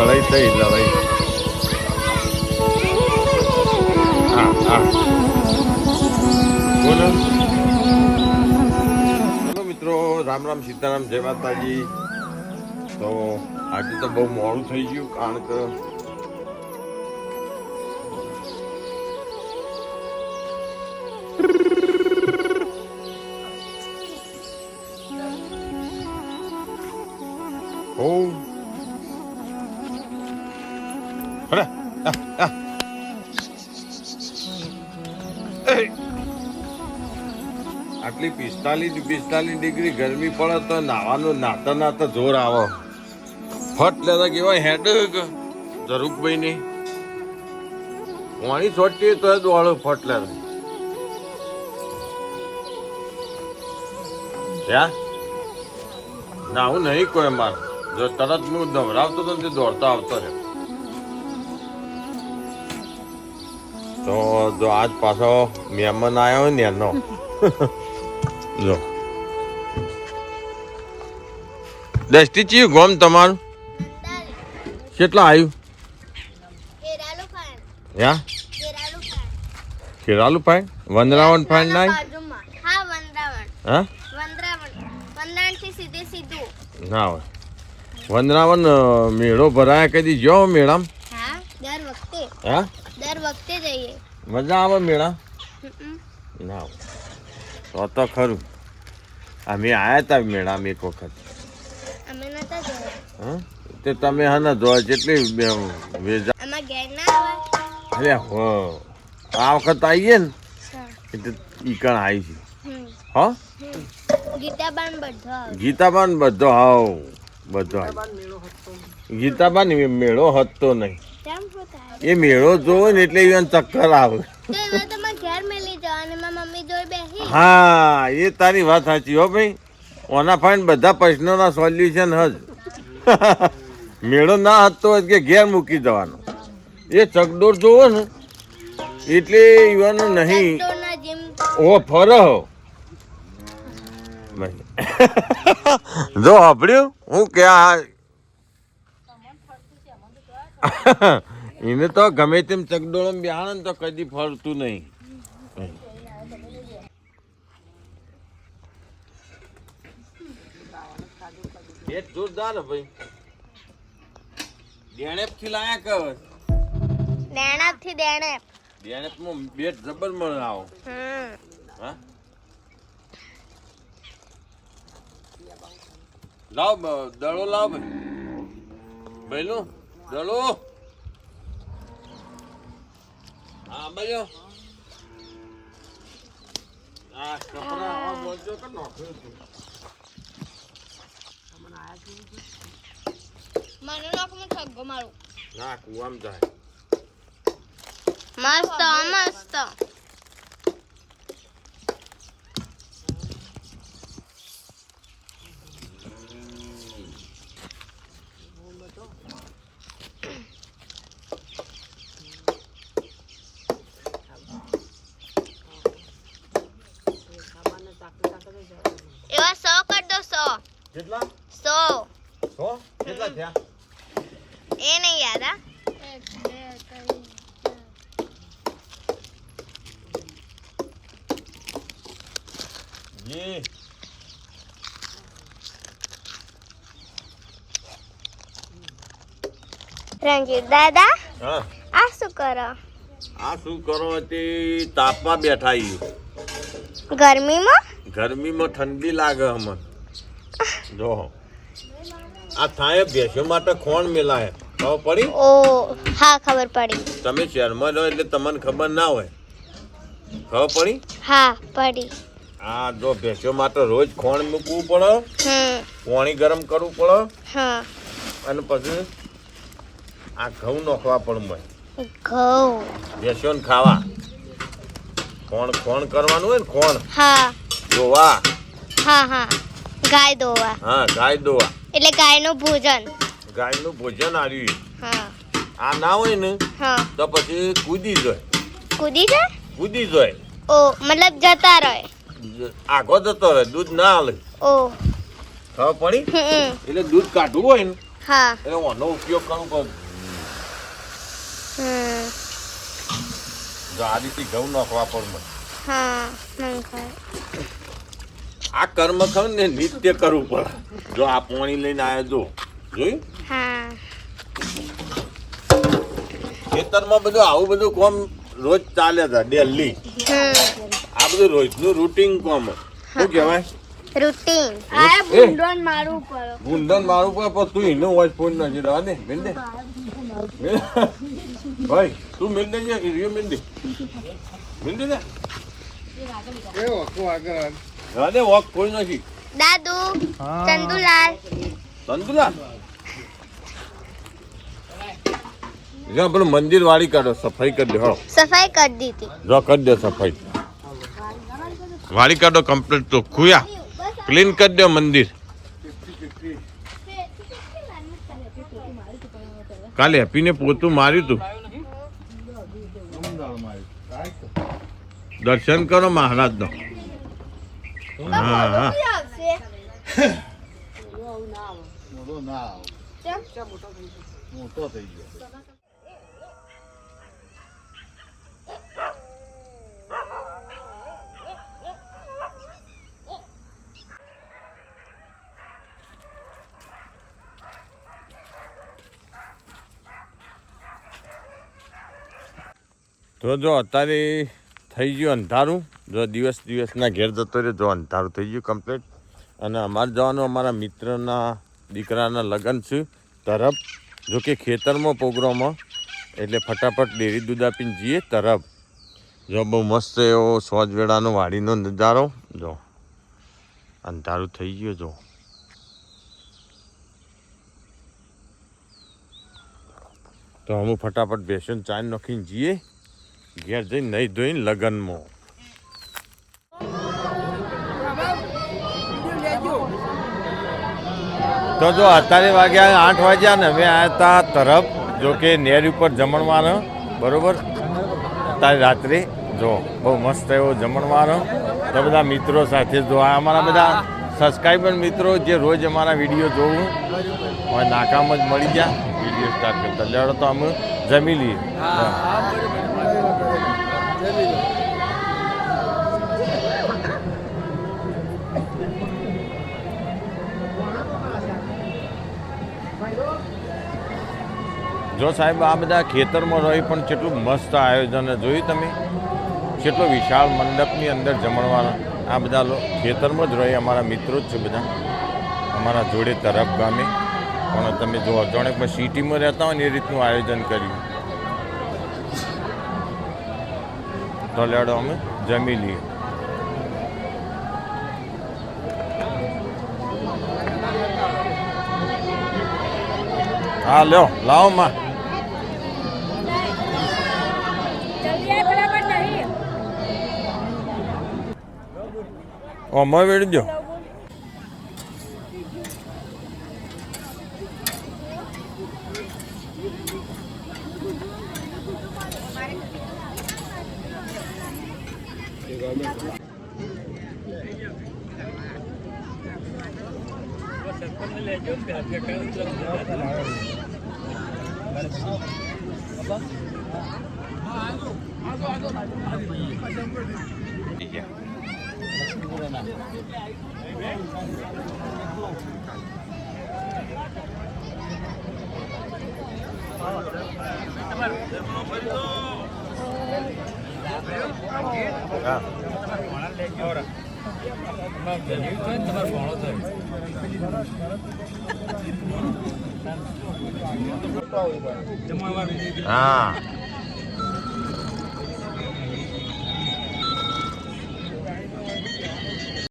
લડાઈ થઈ લડાઈ. હા હા બોલો બોલો મિત્રો, રામ રામ સીતારામ, જય માતાજી. તો આજે તો બહુ મોડું થઈ ગયું, કારણ કે આટલી 45 ડિગ્રી ગરમી પડે તો નાવાનું નાતા નાતા જોર આવે. ફટ લેતા કેવાય હેડ જરૂકભાઈ ની પાણી છોટતી તો દોડો ફટ લેતા. ના હું નહીં કોઈ માર જો તરત હું દોડાવતો હતો તે દોડતા આવતો રહ્યો. તો જો આજ પાછો મહેમાન આવ્યો ને એનો જો દસ્તી ચીયું ગોમ તમારું કેટલા આવ્યું? ખેરાલુ ફાઈન વંદરાવન ફાઈન ના હા ના હોય. વંદરાવન મેળો ભરાયા કદી જો મેળામાં? હા દર વખતે જઈએ. મજા આવે મેળા? ના તો ખરું. અમે આયા તા મેળામાં એક વખત. અમે નતા જોયા. હા તે તમે હા ના જોયા જેટલી વેજા અમાર ઘેર ના આવે. અરે હો આ વખત આવીએ ને એટલે ઈકણ આવી છે. હા ગીતાબાન બધો હાવ બધો ગીતાબાન મેળો હતો નહીં. એ મેળો જોવો ને એટલે એને ચક્કર આવે. હા એ તારી વાત સાચી હો ભાઈ. ઓના ફાઈન બધા પ્રશ્નોના સોલ્યુશન હજ. મેળો ના હતો કે ઘેર મૂકી જવાનો. એ ચકડોળ જોવો ને એટલે યુવાનો નહીં ઓ ફરો જો સાંભળ્યું હું કે એને તો ગમે તેમ ચકડોળ બેહાડે ને તો કદી ફરતું નહીં. બેટ જોરદાર ભાઈ. દેણેપ થી લાયા કર. દેણેપ માં બેટ જબર મળે આવો. હા લાવ દડો લાવ ભાઈ દડો. હા ભાઈઓ આ કપડા મોજો કર નાખ્યો છે. મને નાખમાં ઠગો મારું ના કુવામ જાય. મસ્ત મસ્ત. એવા 100 કર દો. 100 કેટલા? 100 કેટલા થયા એ નહીં યાદ. હા 1 2 રંજીત દાદા હા આ શું કરો? તે તાપમાં બેઠા ગરમીમાં ઠંડી લાગે અમને. જો આ થાય ભેંસો માટે ખોણ મેલાય ખબર પડી? ઓ હા ખબર પડી. તમે શહેરમાં રહો એટલે તમને ખબર ના હોય. ખબર પડી? હા પડી. હા જો ભેંસો માટે રોજ ખોણ મૂકવું પડે, પાણી ગરમ કરવું પડે, અને પછી આ ઘઉં નાખવા પડે. ઘઉં ભેંસોને ખાવા ખોણ કરવાનું હોય ને ખોણ. હા દોવા. હા ગાય દોવા. હા ગાય દોવા એટલે ગાયનું ભોજન આવ્યું. હા આ ના હોય ને તો પછી કૂદી જાય. ઓ મતલબ જતા રહે, આગો જતો રહે, દૂધ ના હાલે. ઓ ખબર પડી? એટલે દૂધ કાઢવું હોય ને હા એટલે ઓનો ઉપયોગ કરવો પડે. જો આ રીતે ઘઉં નાખવા પડે. હા આ કર્મ ખરું ને નિત્ય કરવું પડે. જો આ પાણી લઈને આવ્યો જો જોયું. હા ખેતરમાં બધું આવું બધું કામ રોજ ચાલે છે ડેલી. આ બધું રોજનું રૂટીન કામ. શું કહેવાય? રૂટીન. ગુંડન મારું પર પણ તું એનો વોઇસ ફોન નથી રહે ને મિલ દે ભાઈ તું મિલ દે રિયો મિલ દે ને રાધે વોક કોઈ નથી. દાદુ ચંદુલાલ જ્યાં પેલું મંદિર વાળી કાઢો સફાઈ કરી દે. હા સફાઈ કરી દીધી. જો કરી દે સફાઈ વાળી કાઢો કમ્પ્લીટ તો ખુયા ક્લીન કરી દે મંદિર. કાલે હેપીને પોતું માર્યું તું. દર્શન કરો મહારાજ નો. હા હા તો જો અત્યારે થઈ ગયું અંધારું. જો દિવસના ઘેર જતો રહ્યો. જો અંધારું થઈ ગયું કમ્પ્લીટ. અને અમારે જવાનું અમારા મિત્રના દીકરાના લગ્ન છે તરફ. જો કે ખેતરમાં પ્રોગ્રામમાં એટલે ફટાફટ ડેરી દૂધ આપીને જઈએ તરફ. જો બહુ મસ્ત એવો સોજવેળાનો વાડીનો નજારો. જો અંધારું થઈ ગયું. જો તો અમે ફટાફટ બેસીને ચાય નાખીને જઈએ ઘેર જઈને નહીં ધોઈને લગ્નમાં. તો જો અત્યારે વાગ્યા 8 વાગ્યા ને અમે આવ્યા હતા તરફ. જો કે નેર ઉપર જમણવાનો બરોબર. અત્યારે રાત્રે જો બહુ મસ્ત એવો જમણવાનો. તો બધા મિત્રો સાથે જો આ અમારા બધા સબસ્ક્રાઈબર મિત્રો જે રોજ અમારા વિડીયો જોવું હવે નાકામ જ મળી ગયા વિડીયો સ્ટાર્ટ કરતા. લેવડો તો અમે જમી લઈએ. જો સાહેબ આ બધા ખેતરમાં રહી પણ કેટલું મસ્ત આયોજન જોયું તમે. કેટલો વિશાળ મંડપની અંદર જમણવાના. આ બધા ખેતરમાં જ રહી અમારા મિત્રો જ છે બધા અમારા જોડે તરફ ગામે. પણ તમે જો જાણે પણ સિટીમાં રહેતા હોય ને એ રીતનું આયોજન કર્યું. તો લેડો અમે જમી લઈએ. હા લ્યો લાવો માં. ઓમાં વેડી દો. હા